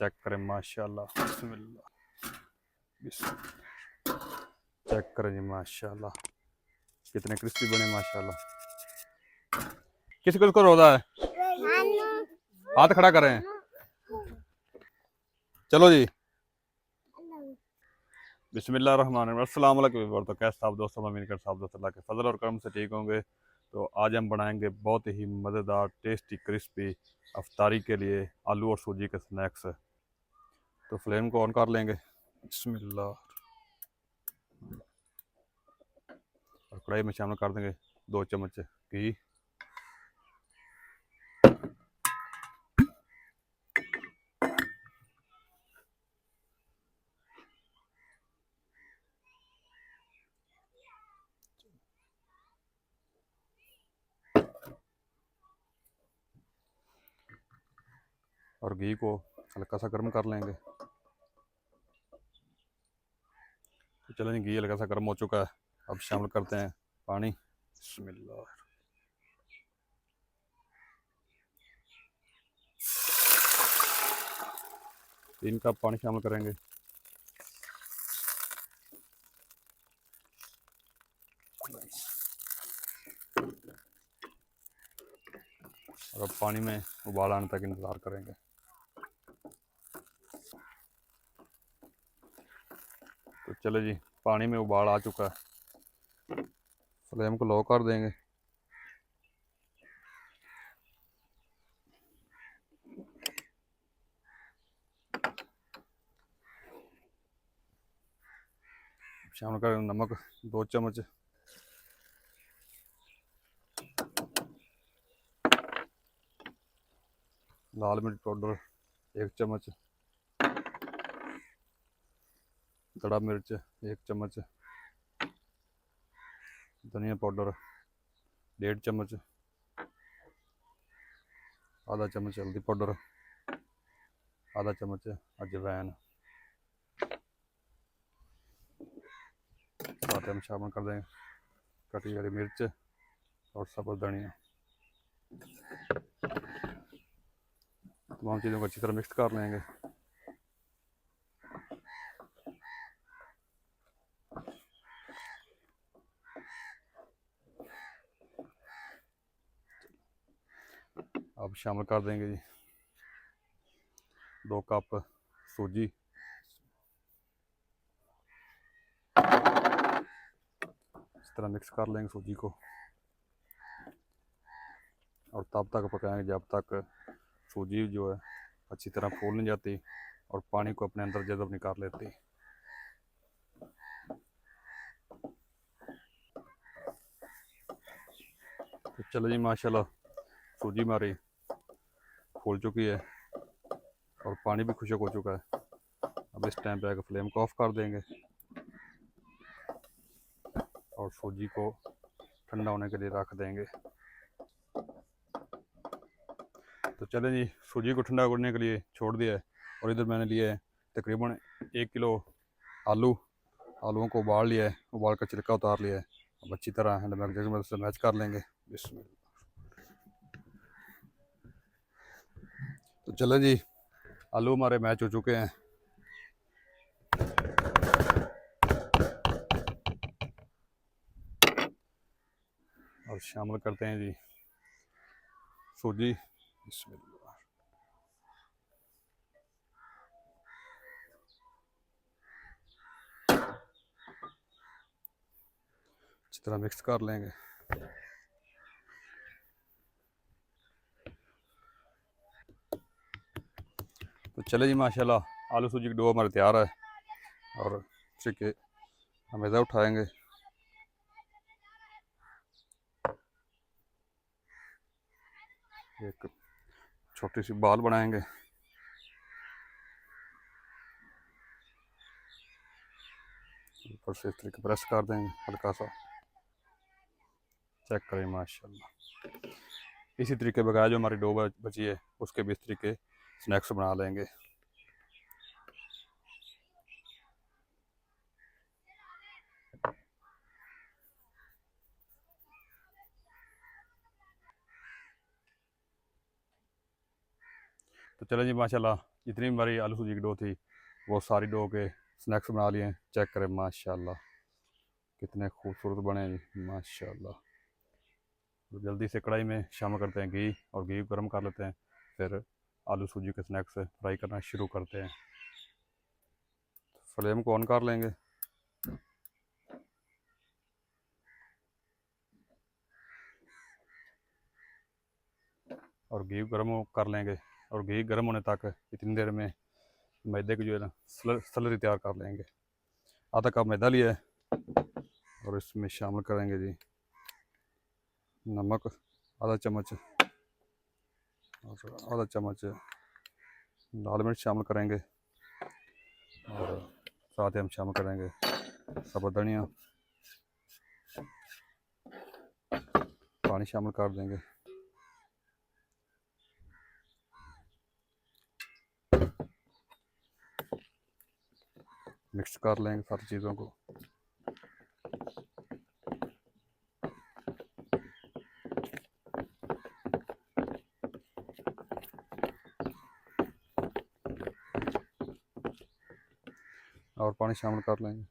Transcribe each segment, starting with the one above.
Check करें माशाल्लाह, बिस्मिल्लाह बिस्मिल्लाह। Check करें जी माशाल्लाह, कितने क्रिस्पी बने माशाल्लाह। किस को रोजा है? हाथ खड़ा करें। चलो जी, बिस्मिल्लाहिर्रहमानिर्रहीम। अस्सलाम वालेकुम। तो कैसे आप दोस्तों, मैं उम्मीद करता हूं आप दोस्त अल्लाह के फजल और करम से ठीक होंगे। तो आज हम बनाएंगे बहुत ही मज़ेदार टेस्टी क्रिस्पी अफ्तारी के लिए आलू और सूजी के स्नैक्स। तो फ्लेम को ऑन कर लेंगे, बिस्मिल्लाह, और कढ़ाई में शामिल कर देंगे 2 चम्मच घी। और घी को हल्का सा गर्म कर लेंगे। तो चलो जी, घी हल्का सा गर्म हो चुका है। अब शामिल करते हैं पानी, बिस्मिल्लाह। 3 कप पानी शामिल करेंगे। और अब पानी में उबाल आने तक इंतज़ार करेंगे। तो चलो जी, पानी में उबाल आ चुका है। फ्लेम को लो कर देंगे। शामिल कर नमक 2 चम्मच, लाल मिर्च पाउडर 1 चम्मच, खड़ा मिर्च 1 चम्मच, धनिया पाउडर 1.5 चम्मच, आधा चम्मच हल्दी पाउडर, आधा चम्मच अजवाइन। साथ हम शामिल कर देंगे कटी हरी मिर्च और सब्ज़ धनिया। तमाम चीज़ों को अच्छी तरह मिक्स कर लेंगे। अब शामिल कर देंगे जी 2 कप सूजी। इस तरह मिक्स कर लेंगे सूजी को, और तब तक पकाएंगे जब तक सूजी जो है अच्छी तरह फूल नहीं जाती और पानी को अपने अंदर जज़ब नहीं कर लेती। तो चलो जी माशाल्लाह, सूजी हमारी फूल चुकी है और पानी भी खुश्क हो चुका है। अब इस टाइम पे आकर फ्लेम को ऑफ कर देंगे और सूजी को ठंडा होने के लिए रख देंगे। तो चलें जी, सूजी को ठंडा करने के लिए छोड़ दिया है। और इधर मैंने लिया है तकरीबन 1 किलो आलू। आलूओं को उबाल लिया है, उबाल कर छिलका उतार लिया है। अब अच्छी तरह हैंड मिक्सर की मदद से मैच कर लेंगे। तो चले जी, आलू हमारे मैच हो चुके हैं। और शामिल करते हैं जी सूजी, बिस्मिल्लाह। अच्छी तरह मिक्स कर लेंगे। तो चले जी माशाल्लाह, आलू सूजी की डो हमारे तैयार है। और ठीक है, हम इधर उठाएंगे। एक छोटी सी बाल बनाएंगे। ऊपर से इस तरीके प्रेस कर देंगे हल्का सा। चेक करें माशाल्लाह। इसी तरीके बगैर जो हमारी डो बची है उसके भी इस तरीके स्नैक्स बना लेंगे। तो चलें जी माशाल्लाह, जितनी भी हमारी आलू सूजी की डो थी वो सारी डो के स्नैक्स बना लिए हैं। चेक करें माशाल्लाह कितने खूबसूरत बने हैं जी माशाल्लाह। तो जल्दी से कढ़ाई में शामिल करते हैं घी, और घी गर्म कर लेते हैं, फिर आलू सूजी के स्नैक्स फ्राई करना शुरू करते हैं। फ्लेम को ऑन कर लेंगे। और घी गर्म कर लेंगे, और घी गर्म होने तक इतनी देर में मैदे की जो है ना सलरी तैयार कर लेंगे। आधा कप मैदा लिया है और इसमें शामिल करेंगे जी नमक आधा चम्मच, और आधा चम्मच लाल मिर्च शामिल करेंगे, और साथ ही हम शामिल करेंगे साबुत धनिया, पानी शामिल कर देंगे। मिक्स कर लेंगे सारी चीज़ों को। और पानी शामिल कर लेंगे।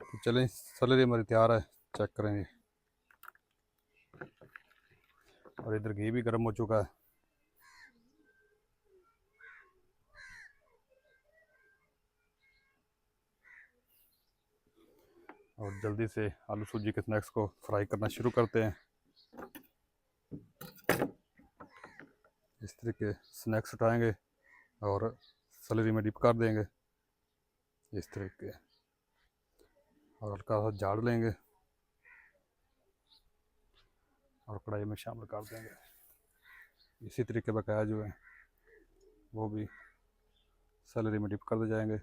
तो चलें सैलरी हमारी तैयार है, चेक करेंगे। और इधर घी भी गर्म हो चुका है। और जल्दी से आलू सूजी के स्नैक्स को फ्राई करना शुरू करते हैं। इस तरह के स्नैक्स उठाएंगे और सैलरी में डिप कर देंगे इस तरह के, और हल्का सा झाड़ लेंगे और कढ़ाई में शामिल कर देंगे। इसी तरीके बकाया जो है वो भी सैलरी में डिप कर दे जाएंगे।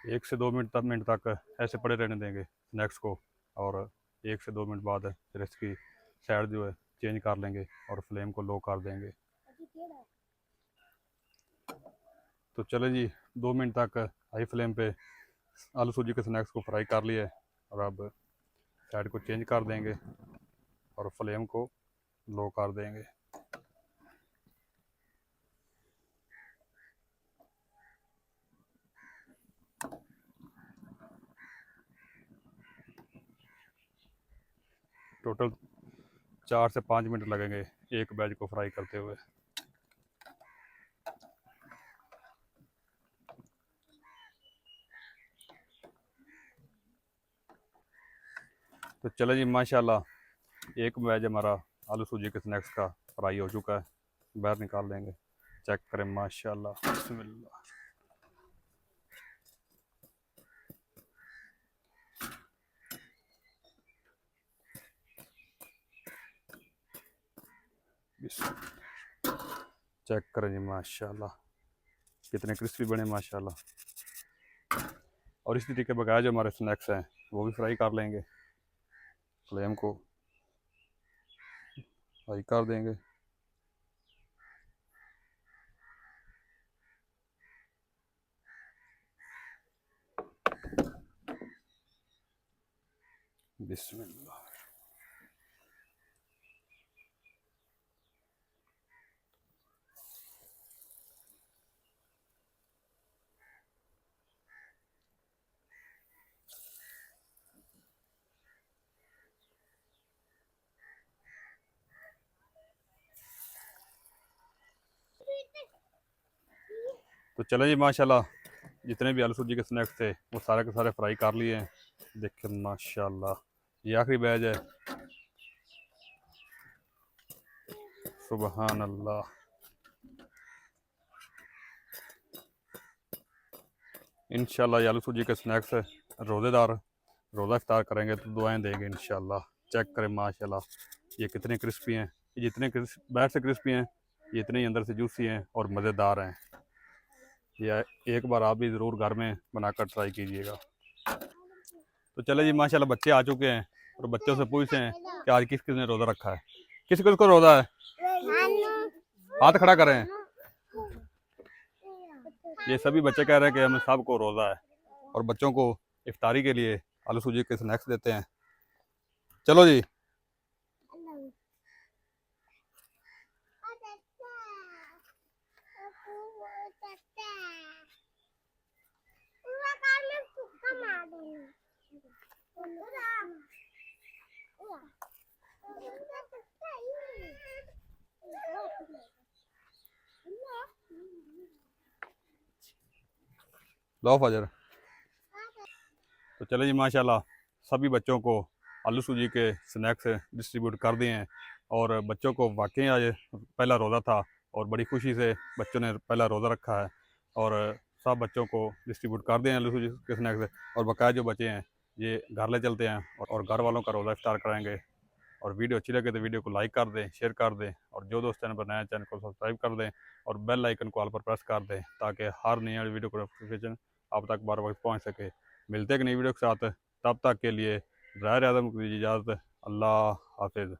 एक से दो मिनट तक ऐसे पड़े रहने देंगे स्नैक्स को, और 1 से 2 मिनट बाद फिर इसकी साइड जो है चेंज कर लेंगे और फ्लेम को लो कर देंगे। तो चले जी 2 मिनट तक हाई फ्लेम पे आलू सूजी के स्नैक्स को फ्राई कर लिया है, और अब साइड को चेंज कर देंगे और फ्लेम को लो कर देंगे। टोटल 4 से 5 मिनट लगेंगे एक बैच को फ्राई करते हुए। तो चलो जी माशाल्लाह एक बैच हमारा आलू सूजी के स्नैक्स का फ्राई हो चुका है, बाहर निकाल लेंगे। चेक करें माशाल्लाह बिस्मिल्लाह। चेक करें जी माशाल्लाह कितने क्रिस्पी बने माशाल्लाह। और इसी तरीके बकाया जो हमारे स्नैक्स हैं वो भी फ्राई कर लेंगे। फ्लेम को हाई कर देंगे। बिस्मिल्लाह। तो चलो जी माशाल्लाह जितने भी आलू सूजी के स्नैक्स थे वो सारे के सारे फ्राई कर लिए हैं। देखिए माशाल्लाह ये आखिरी बैच है। सुबहान अल्लाह। इंशाल्लाह ये आलू सूजी के स्नैक्स रोज़ेदार रोज़ा इफ्तार करेंगे तो दुआएं देंगे इंशाल्लाह। चेक करें माशाल्लाह ये कितने क्रिस्पी हैं, ये जितने बाहर से क्रिस्पी हैं ये इतने ही अंदर से जूसी हैं और मज़ेदार हैं। ये एक बार आप भी ज़रूर घर में बनाकर ट्राई कीजिएगा। तो चले जी माशाल्लाह बच्चे आ चुके हैं और बच्चों से पूछते हैं कि आज किस किसने रोज़ा रखा है, किस किस को रोज़ा है, हाथ खड़ा करें। ये सभी बच्चे कह रहे हैं कि हमें सबको रोज़ा है और बच्चों को इफ्तारी के लिए आलू सूजी के स्नैक्स देते हैं। चलो जी। लो फजर। तो चले जी माशाल्लाह सभी बच्चों को आलू सूजी के स्नैक्स डिस्ट्रीब्यूट कर दिए हैं और बच्चों को वाकई आज पहला रोज़ा था और बड़ी खुशी से बच्चों ने पहला रोज़ा रखा है और सब बच्चों को डिस्ट्रीब्यूट कर दिए हैं आलू सूजी के स्नैक्स और बकाया जो बचे हैं ये घर ले चलते हैं और घर वालों का रोज़ा इफ्तार कराएंगे। और वीडियो अच्छी लगे तो वीडियो को लाइक कर दें, शेयर कर दें और जो दोस्त चैनल पर नया चैनल को सब्सक्राइब कर दें और बेल आइकन को ऑल पर प्रेस कर दें ताकि हर नई वीडियो को नोटिफिकेशन आप तक बार वक्त पहुँच सके। मिलते हैं एक नई वीडियो के साथ, तब तक के लिए ज़ाहिर आज़म की इजाज़त। अल्लाह हाफिज़।